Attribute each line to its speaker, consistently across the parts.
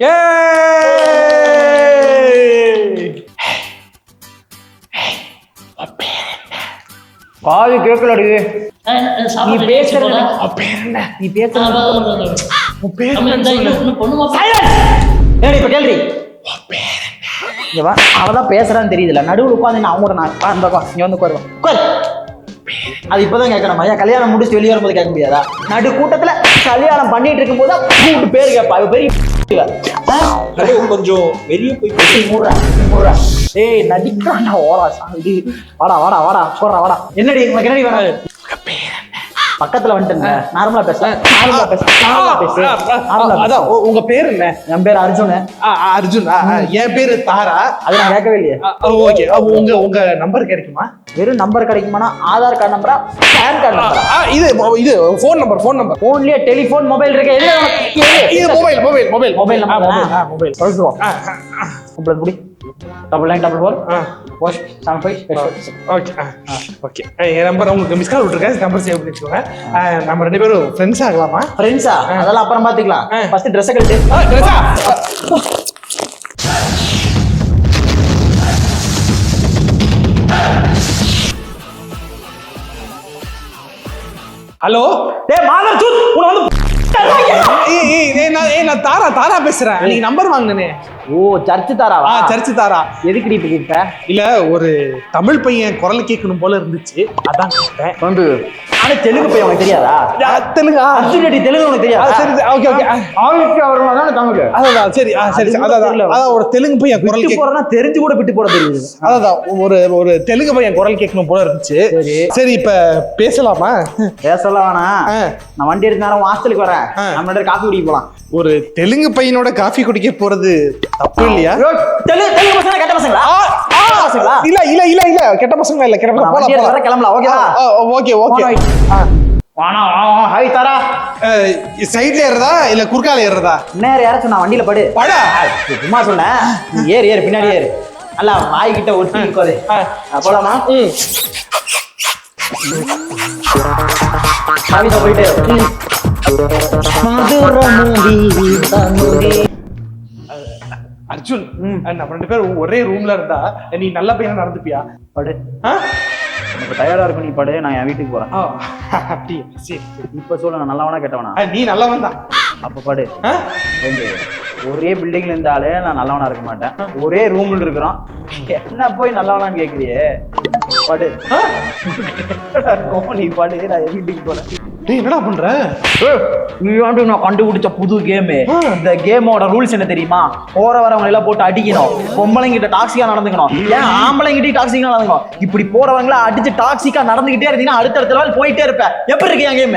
Speaker 1: காது கேட்கலடி. நீ பேசுற இப்ப கேள்வி அவதான் பேசுறான்னு தெரியுதுல. நடுவில் உட்காந்து அவங்க கூட நான் இங்க வந்து உட்காருவேன். அது இப்பதான் கேட்கணும். ஐயா கல்யாணம் முடிச்சு வெளியே வரும்போது கேட்க முடியாதா? நடு கூட்டத்துல கல்யாணம் பண்ணிட்டு இருக்கும் போது கூப்பிட்டு பேரு கேட்பா. பெரிய
Speaker 2: கொஞ்சம் வெளியே போய்
Speaker 1: மூடுறா. ஏய் நடிக்கிறான்டா ஓரா சாமி. வாடா வாடா வாடா போடுறா வாடா. என்னடி உனக்கு என்னடி வேணும்? பக்கத்துல வந்துட்டு நார்மலா பேச.
Speaker 2: உங்க பேரு என்ன?
Speaker 1: என் பேர் அர்ஜுன்.
Speaker 2: அர்ஜுன். என் பேரு தாரா.
Speaker 1: அது நான் கேட்கவே இல்லையே.
Speaker 2: ஓகே, உங்க நம்பர் கிடைக்குமா?
Speaker 1: வெறும் நம்பர் கிடைக்குமானா ஆதார் கார்டு நம்பரா, பேன் கார்டு நம்பரா?
Speaker 2: இது ஃபோன் நம்பர்.
Speaker 1: போன்லயே டெலிபோன் மொபைல் இருக்கு.
Speaker 2: இது மொபைல்
Speaker 1: நம்பர். சொல்லுவோம். உங்களுக்கு முடி 9944
Speaker 2: ஓகே. என் நம்பர் உங்களுக்கு மிஸ் கால் விட்டுருக்கேன். நம்பர் சேவ் பண்ணி வச்சுக்கோங்க. நம்ம 2 பேரும் ஃப்ரெண்ட்ஸ் ஆகலாமா?
Speaker 1: ஃப்ரெண்ட்ஸா? அதெல்லாம் அப்புறம் பாத்துக்கலாம். First dress கழட்டு.
Speaker 2: ஹலோ,
Speaker 1: டேய் மாதர் சூத், உன வந்து
Speaker 2: நான் தாரா பேசுறேன். நீ நம்பர் வாங்கினே.
Speaker 1: ஓ, சர்ச்சு தாராவா?
Speaker 2: சர்ச்சு தாரா.
Speaker 1: எதுக்கு நீ இப்ப?
Speaker 2: இல்ல, ஒரு தமிழ் பையன் குரல் கேட்கணும் போல இருந்துச்சு, அதான் கேட்டேன்.
Speaker 1: ஆனா தெலுங்கு பையன் உனக்கு தெரியாதா?
Speaker 2: தெலுங்கு தெலுங்கு
Speaker 1: உனக்கு தெரியாதா?
Speaker 2: சரி, ஓகே.
Speaker 1: தமிழ்.
Speaker 2: அதான் சரி. அதான் ஒரு தெலுங்கு பையன் குரல்
Speaker 1: போறனா தெரிஞ்சு கூட விட்டு போட தெரியுது.
Speaker 2: அதான் ஒரு தெலுங்கு பையன் குரல் கேட்கணும் போல இருந்துச்சு. சரி, இப்ப பேசலாமா?
Speaker 1: பேசலாம் வேணாம். நான் வண்டி எடுத்து நேரம் ஹாஸ்டலுக்கு வரேன். நம்ம காஃபி குடிக்க போலாம்.
Speaker 2: ஒரு தெலுங்கு பையனோட காஃபி குடிக்க போறது தப்பு இல்லையா?
Speaker 1: தெலுங்கு பசங்க கெட்ட பசங்களா?
Speaker 2: இல்ல கெட்ட பசங்க இல்ல.
Speaker 1: கிளம்பலாம். ஓகே. வாணா ஹாய் தாரா.
Speaker 2: சைடுல ஏறதா இல்ல குறுக்கால ஏறதா?
Speaker 1: நேரா ஏற சொன்னா வண்டியில படு. சும்மா சொன்னேன். ஏறு பின்னாடி ஏறு. அல்ல வாய் கிட்ட ஒட்டி நிக்காதே. போலாமா? சாவிட்ட போயிட்டு
Speaker 2: அர்ஜுன், நம்ம 2 பேரும் ஒரே ரூம்ல இருந்தா நீ நல்ல பையனா நடந்துப்பியா?
Speaker 1: படு. எனக்கு டயர்டா இருக்கும், நீ படு. நான் என் வீட்டுக்கு போறேன்.
Speaker 2: அப்படியே சரி.
Speaker 1: இப்ப சொல்ல, நான் நல்லவனா கேட்டவனா?
Speaker 2: நீ நல்லவன் தான்.
Speaker 1: அப்ப படு. ஒரே பில்டிங்ல இருந்தாலே நான் நல்லவனா இருக்க மாட்டேன். ஒரே ரூம்ல இருக்கிறோம். என்ன போய் நல்லவனான்னு கேக்குறியே? படு. நீ படு, நான் வீட்டுக்கு போறேன்.
Speaker 2: என்னடா பண்ற?
Speaker 1: நான் கண்டுபிடிச்ச புது கேம். இந்த கேமோட ரூல்ஸ் என்ன தெரியுமா? போற வரவங்க எல்லாம் போட்டு அடிக்கணும். பொம்பளைங்கிட்ட டாக்ஸிக்கா நடந்துக்கணும். ஏன் ஆம்பளைங்கிட்ட டாக்ஸிக்கா நடந்துக்கணும். இப்படி போறவங்கள அடிச்சு டாக்ஸிக்கா நடந்துகிட்டே இருந்தீங்கன்னா அடுத்தடுத்த லெவல் போயிட்டே இருப்ப. எப்படி இருக்கு என் கேம்?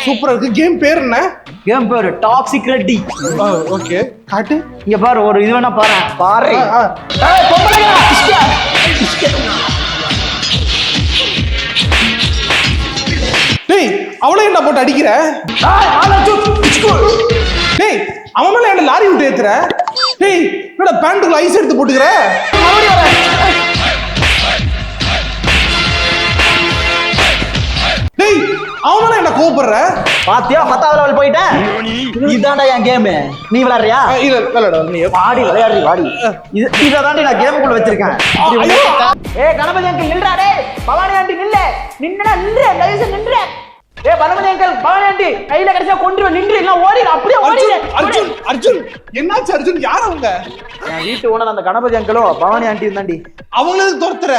Speaker 2: சூப்பரா இருக்கு. கேம் பேர் என்ன?
Speaker 1: கேம் பேரு டாக்ஸிக் ரெட்டி.
Speaker 2: ஓகே, காட்டு.
Speaker 1: இங்க பாரு, ஒரு இது வேணா பாரு.
Speaker 2: டேய், அவளை என்ன போட்டு அடிக்கிற? டேய், அவன் மேல என்ன லாரி விட்டு ஏத்துற? டேய், என்னடா பேண்ட்டுக்குள்ள ஐஸ் எடுத்து போட்டுக்கிற? டேய், அவன் மேல என்ன கோபப்படுற?
Speaker 1: பாத்தியா, 10வது லெவல் போயிட்டேன். இதான்டா என் கேம். நீ விளையாடுறியா?
Speaker 2: இல்ல விளையாட. நீ
Speaker 1: வாடி விளையாடுறி, வாடி. இதாண்டி நான் கேமுக்குள்ள வச்சிருக்கேன். கணபதி அங்கிள் நில்றா. டேய் பவானி ஆண்டி நில்லு. நின்று தயவுசெய்து நின்று. பலமணி அங்கிள், பவானி ஆண்டி கையில கிடைச்சா கொண்டு நின்று. இல்ல ஓடிடு, அப்படியே ஓடிடு.
Speaker 2: அர்ஜுன் என்னாச்சு? அர்ஜுன் யார் அவங்க?
Speaker 1: என் வீட்டு ஓனர் அந்த கணபதி அங்கிளும் பவானி ஆண்டி இருந்தாண்டி.
Speaker 2: அவங்களுக்கு துரத்துற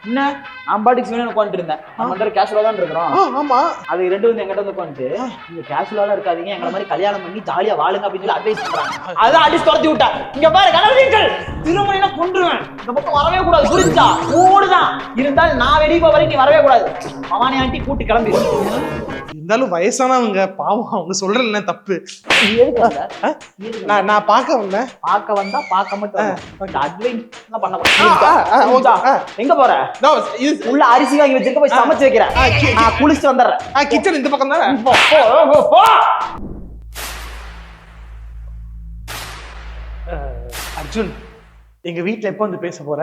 Speaker 1: என்ன? நான் பாட்டுக்கு சும்மா உட்காந்துட்டு இருந்தேன். நம்ம கேஷுவலா தான் இருக்கிறோம்.
Speaker 2: ஆமா,
Speaker 1: அது 2 வந்து எங்கிட்ட வந்து உட்காந்துட்டு, நீங்க கேஷுவலா இருக்காதீங்க, எங்களை மாதிரி கல்யாணம் பண்ணி ஜாலியா வாழுங்க அப்படின்னு சொல்லி அட்வைஸ் பண்றாங்க. அதான் அடிச்சு துரத்தி விட்டா. இங்க பாரு கணவர்கள், திருமணம் கொன்றுவேன். இந்த பக்கம் வரவே கூடாது, புரிஞ்சா? ஓடுதான் இருந்தாலும் நான் வெளியே போக வரைக்கும் நீ வரவே கூடாது. பவானி ஆண்டி கூட்டி கிளம்பி.
Speaker 2: இருந்தாலும் வயசானவங்க பாவம், அவங்க சொல்றேன் தப்பு. நான் பார்க்க வந்தேன்.
Speaker 1: பார்க்க வந்தா பார்க்க மட்டும் அட்வைஸ் பண்ண. எங்க போற? உள்ள அரிசி வாங்கி வச்சிருக்க, போய் சமைச்சு வைக்கிறேன். நான் குளிச்சுட்டு வந்துடுறேன்.
Speaker 2: கிச்சன் இந்த பக்கம் தானே. அர்ஜுன், எங்க வீட்டுல எப்ப வந்து பேச போற?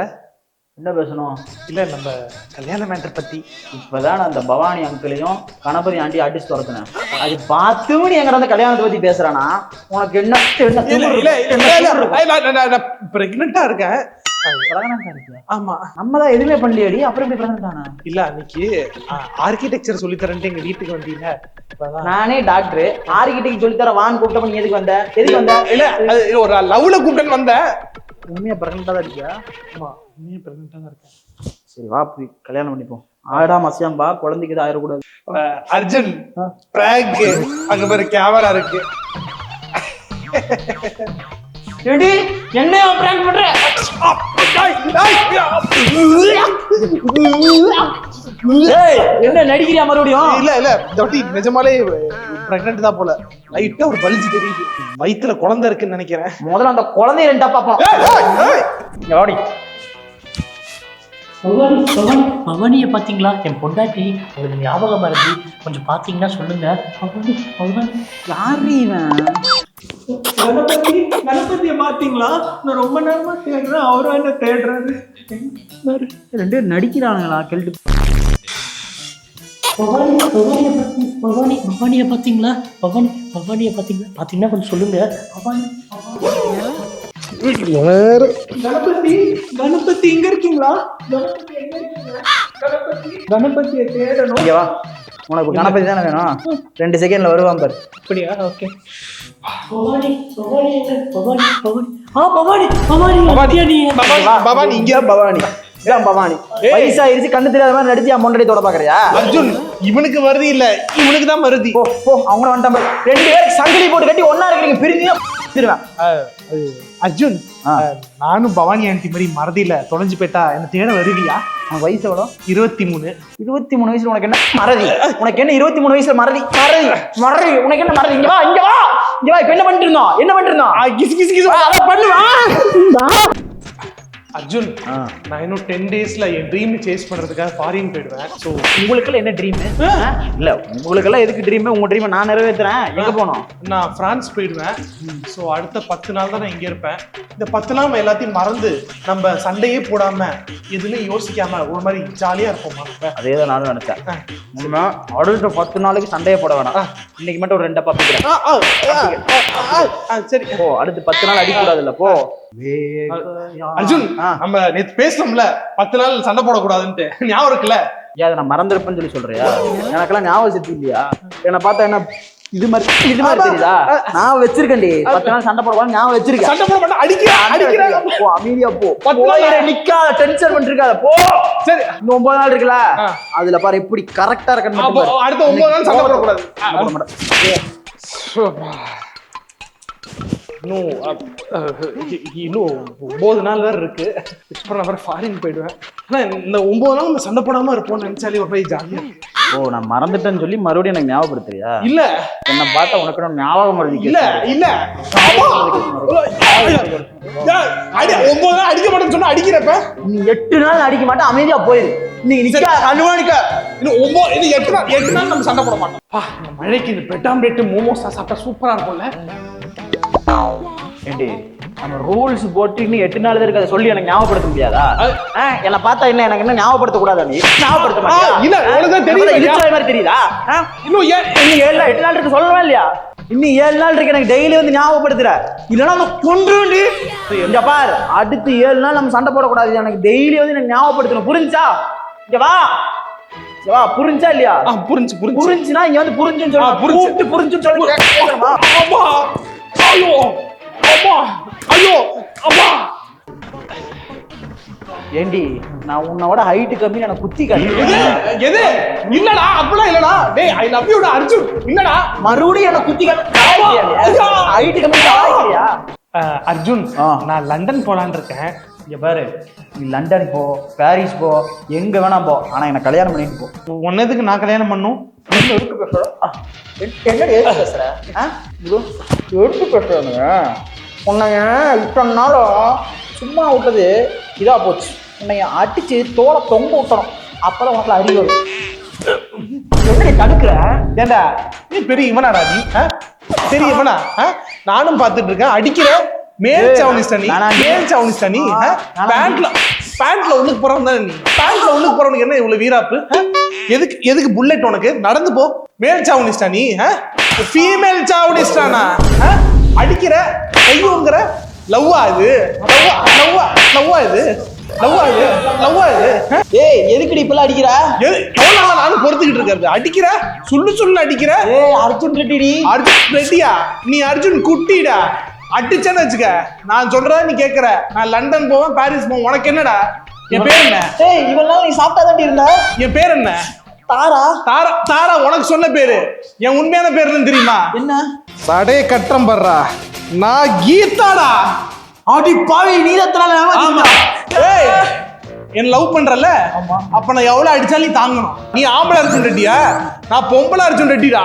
Speaker 1: என்ன பேசணும்?
Speaker 2: இல்ல நம்ம கல்யாண மேட்டர் பத்தி.
Speaker 1: இப்பதான் நான் அந்த பவானி அங்கிளையும் கணபதி ஆண்டி அடிச்சு துரத்துனேன். அது 10 மணி எங்கிட்ட வந்து கல்யாணத்தை பத்தி பேசுறானா உனக்கு என்ன?
Speaker 2: பிரெக்னெண்டா இருக்கேன்.
Speaker 1: ஆமா, நம்மதான் எதுவுமே பண்ணலையடி, அப்புறம் எப்படி பிரெக்னென்ட்?
Speaker 2: இல்ல அன்னைக்கு ஆர்கிடெக்சர் சொல்லி தரேன்ட்டு எங்க வீட்டுக்கு வந்தீங்க.
Speaker 1: நானே டாக்டர் ஆர்கிடெக்ட் சொல்லி தர வான்னு கூப்பிட்டப்ப நீ எதுக்கு வந்த? எதுக்கு வந்த?
Speaker 2: இல்ல ஒரு லவ்ல கூப்பிட்டு வந்தேன்.
Speaker 1: உண்மையா பிரெக்னெண்டா தான் இருக்கியா?
Speaker 2: ஆமா, உண்மையா பிரெக்னெண்டா தான் இருக்கேன்.
Speaker 1: சரி வா போய் கல்யாணம் பண்ணிப்போம். ஆடா மசியாம்பா, குழந்தைக்கு இது ஆயிடக்கூடாது.
Speaker 2: அர்ஜுன் பிராங்க், அங்க பாரு கேமரா இருக்கு.
Speaker 1: ஏடி என்னைய பிராங்க் பண்ற? ஏய் என்ன நடிக்கிறியா மறுபடியும்?
Speaker 2: இல்ல இல்ல தட்டி நிஜமாலே பிரெக்னன்ட் தான் போல. லைட்டா ஒரு பல்ஜ் தெரியுது, வயித்துல குழந்தை இருக்குன்னு நினைக்கிறேன்.
Speaker 1: முதல்ல அந்த குழந்தைய ரெண்டா பாப்போம். ஓடி
Speaker 3: பவானியை பாத்தீங்களா? என் பொண்டாட்டி உங்களுக்கு ஞாபகம் மறந்து கொஞ்சம் பாத்தீங்கன்னா சொல்லுங்க.
Speaker 1: யாரு இவன்?
Speaker 4: கணபதியை பாத்தீங்களா? நான் ரொம்ப நேரமா தேடுறேன், அவரும் என்ன தேடுறாரு.
Speaker 1: ரெண்டு நடிக்கிறானுங்களா? கெல்ட்டு
Speaker 3: பவானியை பாத்தீங்களா? பவானியை பாத்தீங்கன்னா கொஞ்சம் சொல்லுங்க.
Speaker 4: கணபதி இங்க இருக்கீங்களா? கணபதியை தேடணும்.
Speaker 1: இங்க வா, உனக்கு கணபதி தானே வேணும்? 2 செகண்ட்ல வருவான் பாரு.
Speaker 3: அப்படியா? ஓகே.
Speaker 2: பவானி இங்க.
Speaker 1: பவானி இதான் பவானி. வயசாயிருச்சு, கண்ணு தெரியாத மாதிரி நடிச்சு என் முன்னாடி தொட பாக்குறியா?
Speaker 2: அர்ஜுன் இவனுக்கு வருது இல்ல, இவனுக்கு தான் வருது.
Speaker 1: போ போ, அவங்க வந்துட்டான் பாரு. 2 பேருக்கு சங்கிலி போட்டு கட்டி ஒன்னா இருக்கிறீங்க, பிரிஞ்சு திருவேன்.
Speaker 2: அர்ஜுன் நானும் பவானி ஆண்டி மாதிரி மறதியில தொலைஞ்சு போயிட்டா என்ன தேட வருவியா?
Speaker 1: உன் வயசு எவ்வளோ?
Speaker 2: 23.
Speaker 1: 23 வயசுல உனக்கு என்ன மறதி? உனக்கு என்ன 23 வயசுல மறதி? மறதி உனக்கு என்ன மறதி? இங்க வா இங்க வா இங்க வா. இப்ப என்ன பண்ணிட்டு இருந்தோம்?
Speaker 2: கிசு கிசு கிசு
Speaker 1: அத பண்ணுவா.
Speaker 2: அர்ஜுன் நான் இன்னும் 10 டேஸ்ல என் ட்ரீம் சேஸ் பண்றதுக்காக ஃபாரின் போயிடுவேன். ஸோ
Speaker 1: உங்களுக்கெல்லாம் என்ன ட்ரீம்? இல்ல உங்களுக்கெல்லாம் எதுக்கு ட்ரீம்? உங்க ட்ரீமை நான் நிறைவேற்றுறேன். எங்க போனோம்?
Speaker 2: நான் பிரான்ஸ் போயிடுவேன். ஸோ அடுத்த 10 நாள் தான் நான் இங்க இருப்பேன். இந்த 10 நாள் நம்ம எல்லாத்தையும் மறந்து நம்ம சண்டையே போடாம எதுலையும் யோசிக்காம ஒரு மாதிரி ஜாலியா இருப்போமா?
Speaker 1: அதே தான் நானும் நினைச்சேன். அடுத்த 10 நாளைக்கு சண்டையே போட வேணாம். இன்னைக்கு மட்டும் ஒரு 2 பாப்பிக்கிறேன்.
Speaker 2: சரி
Speaker 1: போ, அடுத்து 10 நாள் அடிக்கூடாது இல்ல. போ
Speaker 2: அர்ஜுன், நம்ம நேத்து பேசணும்ல 10 நாள் சண்டை போடக்கூடாதுன்ட்டு, ஞாபகம் இருக்குல்ல?
Speaker 1: ஏன் நான் மறந்துருப்பேன்னு சொல்லி சொல்றியா? எனக்கெல்லாம் ஞாபகம் சக்தி இல்லையா? என்ன பார்த்தா என்ன இது மாதிரி தெரியுதா? நான் வச்சிருக்கேன்டி 10 நாள் சண்டை போடக்கூடாது ஞாபகம் வச்சிருக்கேன்.
Speaker 2: சண்டை போட மாட்டேன், அடிக்கிறேன்.
Speaker 1: போ அமைதியா போ. நிக்காத, டென்ஷன் பண்ணிருக்காத. போ. சரி, இன்னும் 9 நாள் இருக்குல்ல, அதுல பாரு எப்படி கரெக்டா இருக்கணும்.
Speaker 2: அடுத்த 9 நாள் சண்டை போடக்கூடாது. இன்னும் 9 நாள் வேற இருக்கு. நான் வேற ஃபாரின் போயிடுவேன். ஆனா இந்த 9 நாள் நம்ம சண்டை போடாம இருப்போம்னு நினைச்சாலே ஒரு போய் ஜாலியா.
Speaker 1: ஓ, நான் மறந்துட்டேன்னு சொல்லி மறுபடியும் எனக்கு ஞாபகப்படுத்துறியா?
Speaker 2: இல்ல
Speaker 1: என்ன பார்த்தா உனக்கு ஞாபகம் வருது?
Speaker 2: இல்ல 9 நாள் அடிக்க மாட்டேன்னு சொன்னா அடிக்கிறப்ப
Speaker 1: நீ 8 நாள் அடிக்க மாட்டேன், அமைதியா போயிரு. இன்னைக்கு அனுமானிக்க
Speaker 2: இன்னும் 8 நாள் நம்ம சண்டை போட மாட்டோம். மழைக்கு இந்த பிரெட் ஆம்லேட் மோமோஸ் சாப்பிட்டா சூப்பரா இருக்கும்ல.
Speaker 1: ஏண்டி நம்ம ரூல்ஸ் போட்டு இன்னும் 8 நாள் தான் இருக்கு, அதை சொல்லி எனக்கு ஞாபகப்படுத்த முடியாதா? என்ன பார்த்தா என்ன எனக்கு என்ன ஞாபகப்படுத்த கூடாதா? நீ ஞாபகப்படுத்த மாட்டியா?
Speaker 2: இல்ல உனக்கு தெரியல,
Speaker 1: இழுச்சாய் மாதிரி தெரியுதா?
Speaker 2: இன்னும்
Speaker 1: 8 நாள் இருக்கு சொல்லவே இல்லையா? இன்னும் 7 நாள் இருக்கு, எனக்கு டெய்லி வந்து ஞாபகப்படுத்துற. இல்லைன்னா நம்ம கொன்றுண்டி. இங்க பாரு, அடுத்து 7 நாள் நம்ம சண்டை போடக்கூடாது. எனக்கு டெய்லி வந்து எனக்கு ஞாபகப்படுத்தணும், புரிஞ்சா? இங்க வா புரிஞ்சா இல்லையா? புரிஞ்சுனா இங்க வந்து புரிஞ்சுன்னு சொல்லி புரிஞ்சுன்னு சொல்லி கேட்கணுமா?
Speaker 2: ஐயோ அம்மா, ஐயோ அம்மா.
Speaker 1: ஏண்டி நான் உன்னோட ஹைட் கம்மி, எனக்கு குத்தி காட்டு.
Speaker 2: எது? இல்லடா, அப்பலாம் இல்லடா. டேய் ஐ லவ் யூ டா அர்ஜுன். இல்லடா,
Speaker 1: மறுபடியும் எனக்கு குத்தி காட்டு. ஹைட் கம்மி காய்க்கிறியா?
Speaker 2: அர்ஜுன் நான் லண்டன் போலான்னு இருக்கேன். இங்க பாரு,
Speaker 1: நீ லண்டன் போ, பாரிஸ் போ, எங்க வேணா போ, ஆனா என்ன கல்யாணம் பண்ணிட்டு போ.
Speaker 2: உன்னதுக்கு நான் கல்யாணம் பண்ணும்?
Speaker 1: எடுத்து என்னடி எடுத்து பேசுற? எடுத்து பேசுறாங்க. உன்னைய இத்தனை நாளும் சும்மா விட்டது இதா போச்சு. உன்னைய அடிச்சு தோலை தொங்க விட்டணும், அப்பதான் உனக்கு அறிவு வரும். எப்படி தடுக்கிற?
Speaker 2: ஏண்டா நீ பெரிய இவனாடா? நீ பெரிய இவனா? நானும் பாத்துட்டு இருக்கேன். அடிக்கிற மேல் சவுனிஸ்டா நீ, மேல் சவுனிஸ்டா நீ. பேண்ட்ல பேண்ட்ல உள்ளுக்கு போறவன் தானே நீ. பேண்ட்ல உள்ளுக்கு போறவனுக்கு என்ன இவ்வளவு வீராப்பு? எதுக்கு புல்லட் உனக்கு? நடந்து போ. மேல் சாவுனிஸ்டா நீ? ஃபீமேல் சாவுனிஸ்டானா? அடிக்கிற கையுங்கிற லவ்வா இது? லவ்வா இது?
Speaker 1: ஏய் எதுக்குடி இப்பெல்லாம் அடிக்கிற?
Speaker 2: எவ்வளவு நாளா நானும் பொறுத்துக்கிட்டு இருக்கிறது? அடிக்கிற சொல்லு அடிக்கிற.
Speaker 1: ஏய் அர்ஜுன் ரெட்டிடி.
Speaker 2: அர்ஜுன் ரெட்டியா? நீ அர்ஜுன் குட்டிடா. அடிச்சேன்னு வச்சுக்க, நான் சொல்றத நீ கேக்குற. நான் லண்டன் போவேன், பாரிஸ் போவேன். உனக்கு என்னடா? என் பேர் என்ன?
Speaker 1: ஏய் இவெல்லாம் நீ சாப்பிட்டாதான் இருந்த.
Speaker 2: என் பேர் என்ன?
Speaker 1: தாரா.
Speaker 2: தாரா உனக்கு சொன்ன பேரு. என் உண்மையான பேர் என்ன தெரியுமா?
Speaker 1: என்ன?
Speaker 2: சடைய கட்டம் படுறா. நான் கீதாடா.
Speaker 1: அடி பாவி, நீ தான்
Speaker 2: ஏய் என்ன லவ் பண்றல? அப்ப நான் எவ்வளவு அடிச்சாலும் நீ தாங்கணும். நீ ஆம்பளை அர்ஜுன் ரெட்டியா? நான் பொம்பளை அர்ஜுன் ரெட்டிடா.